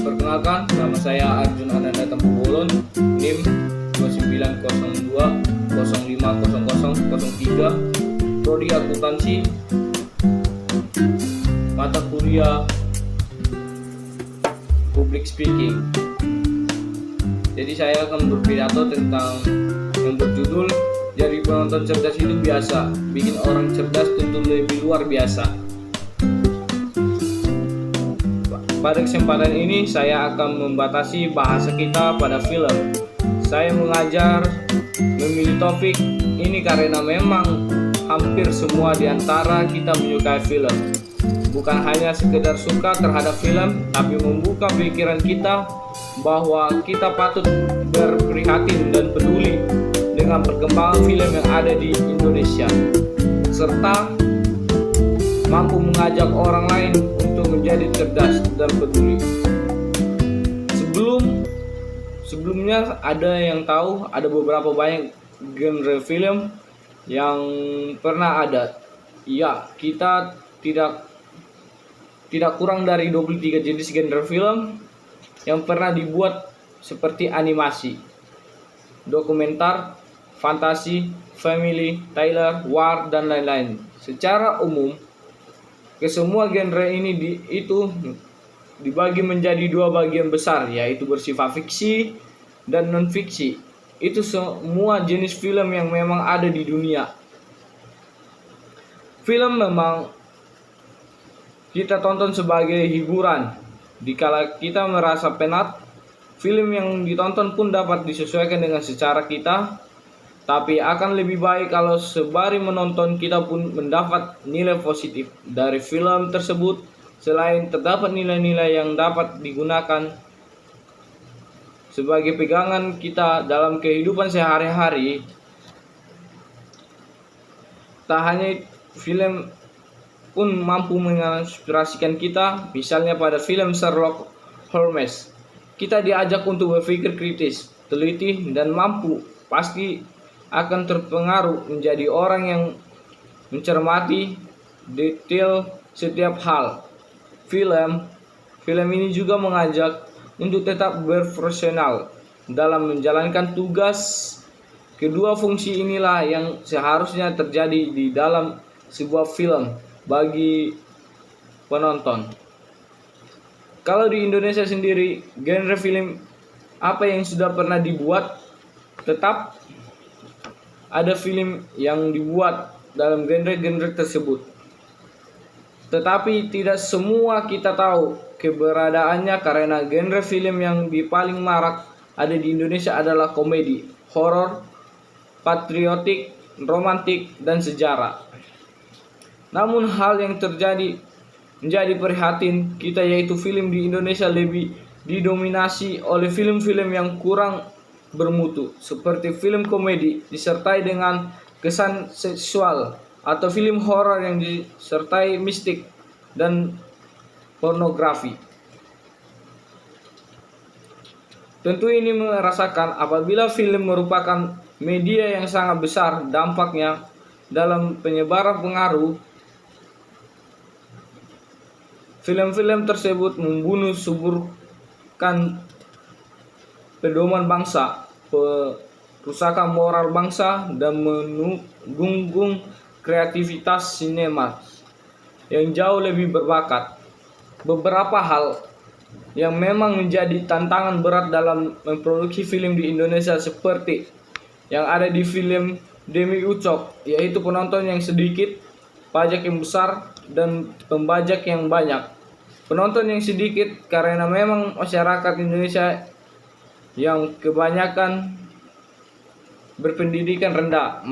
Perkenalkan, nama saya Arjun Ananda Tempubolon, NIM 2902050003, Prodi Akuntansi, mata kuliah Public Speaking. Jadi saya akan berpidato tentang yang berjudul "Jadi penonton cerdas itu biasa, bikin orang cerdas tentu lebih luar biasa". Pada kesempatan ini saya akan membatasi bahasa kita pada film. Saya mengajar memilih topik ini karena memang hampir semua di antara kita menyukai film. Bukan hanya sekedar suka terhadap film, tapi membuka pikiran kita bahwa kita patut berprihatin dan peduli dengan perkembangan film yang ada di Indonesia, serta mampu mengajak orang lain untuk menjadi cerdas dan peduli. Sebelumnya ada yang tahu ada beberapa banyak genre film yang pernah ada. Ya, kita tidak kurang dari 23 jenis genre film yang pernah dibuat, seperti animasi, dokumenter, fantasi, family, thriller, war, dan lain-lain. Secara umum, kesemua genre ini dibagi menjadi dua bagian besar, yaitu bersifat fiksi dan non-fiksi. Itu semua jenis film yang memang ada di dunia. Film memang kita tonton sebagai hiburan. Dikala kita merasa penat, film yang ditonton pun dapat disesuaikan dengan secara kita. Tapi akan lebih baik kalau sembari menonton kita pun mendapat nilai positif dari film tersebut, selain terdapat nilai-nilai yang dapat digunakan sebagai pegangan kita dalam kehidupan sehari-hari. Tak hanya film pun mampu menginspirasikan kita, misalnya pada film Sherlock Holmes. Kita diajak untuk berpikir kritis, teliti, dan pasti akan terpengaruh menjadi orang yang mencermati detail setiap hal. Film ini juga mengajak untuk tetap berprofesional dalam menjalankan tugas. Kedua fungsi inilah yang seharusnya terjadi di dalam sebuah film bagi penonton. Kalau di Indonesia sendiri, genre film apa yang sudah pernah dibuat? Tetap ada film yang dibuat dalam genre-genre tersebut, tetapi tidak semua kita tahu keberadaannya karena genre film yang paling marak ada di Indonesia adalah komedi, horor, patriotik, romantik, dan sejarah. Namun hal yang menjadi prihatin kita yaitu film di Indonesia lebih didominasi oleh film-film yang kurang bermutu, seperti film komedi disertai dengan kesan seksual, atau film horor yang disertai mistik dan pornografi. Tentu ini merasakan apabila film merupakan media yang sangat besar dampaknya dalam penyebaran pengaruh. Film-film tersebut membunuh suburkan pedoman bangsa, perusakan moral bangsa, dan menunggung kreativitas sinema yang jauh lebih berbakat. Beberapa hal yang memang menjadi tantangan berat dalam memproduksi film di Indonesia seperti yang ada di film Demi Ucok, yaitu penonton yang sedikit, pajak yang besar, dan pembajak yang banyak. Penonton yang sedikit karena memang masyarakat Indonesia yang kebanyakan berpendidikan rendah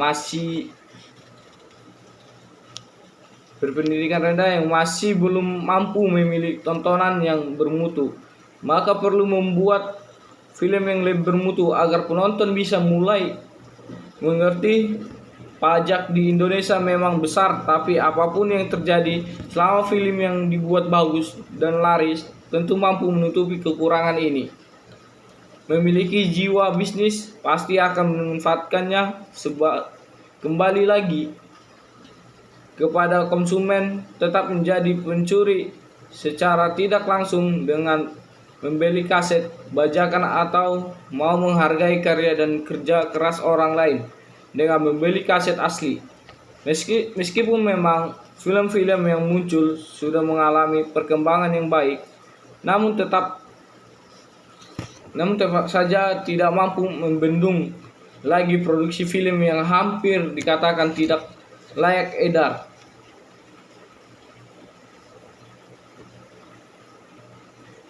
yang masih belum mampu memilih tontonan yang bermutu. Maka perlu membuat film yang lebih bermutu agar penonton bisa mulai mengerti pajak di Indonesia memang besar, tapi apapun yang terjadi, selama film yang dibuat bagus dan laris, tentu mampu menutupi kekurangan ini. Memiliki jiwa bisnis pasti akan memanfaatkannya. Kembali lagi kepada konsumen, tetap menjadi pencuri secara tidak langsung dengan membeli kaset bajakan atau mau menghargai karya dan kerja keras orang lain dengan membeli kaset asli. Meskipun memang film-film yang muncul sudah mengalami perkembangan yang baik, namun tetap saja tidak mampu membendung lagi produksi film yang hampir dikatakan tidak layak edar.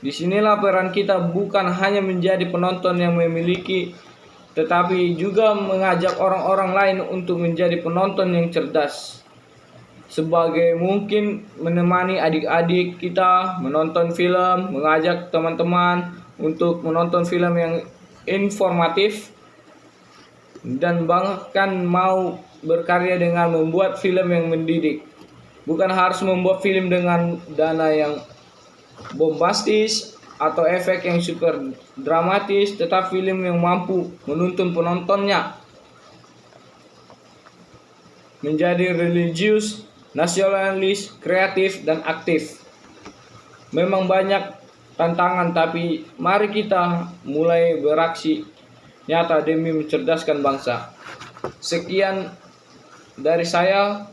Disinilah peran kita bukan hanya menjadi penonton yang memiliki, tetapi juga mengajak orang-orang lain untuk menjadi penonton yang cerdas. Sebagai mungkin menemani adik-adik kita menonton film, mengajak teman-teman untuk menonton film yang informatif, dan bahkan mau berkarya dengan membuat film yang mendidik. Bukan harus membuat film dengan dana yang bombastis atau efek yang super dramatis, tetap film yang mampu menuntun penontonnya menjadi religius, nasionalis, kreatif, dan aktif. Memang banyak tantangan, tapi mari kita mulai beraksi nyata demi mencerdaskan bangsa. Sekian dari saya,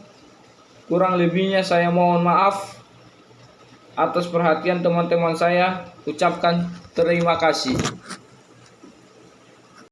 kurang lebihnya saya mohon maaf. Atas perhatian teman-teman saya, ucapkan terima kasih.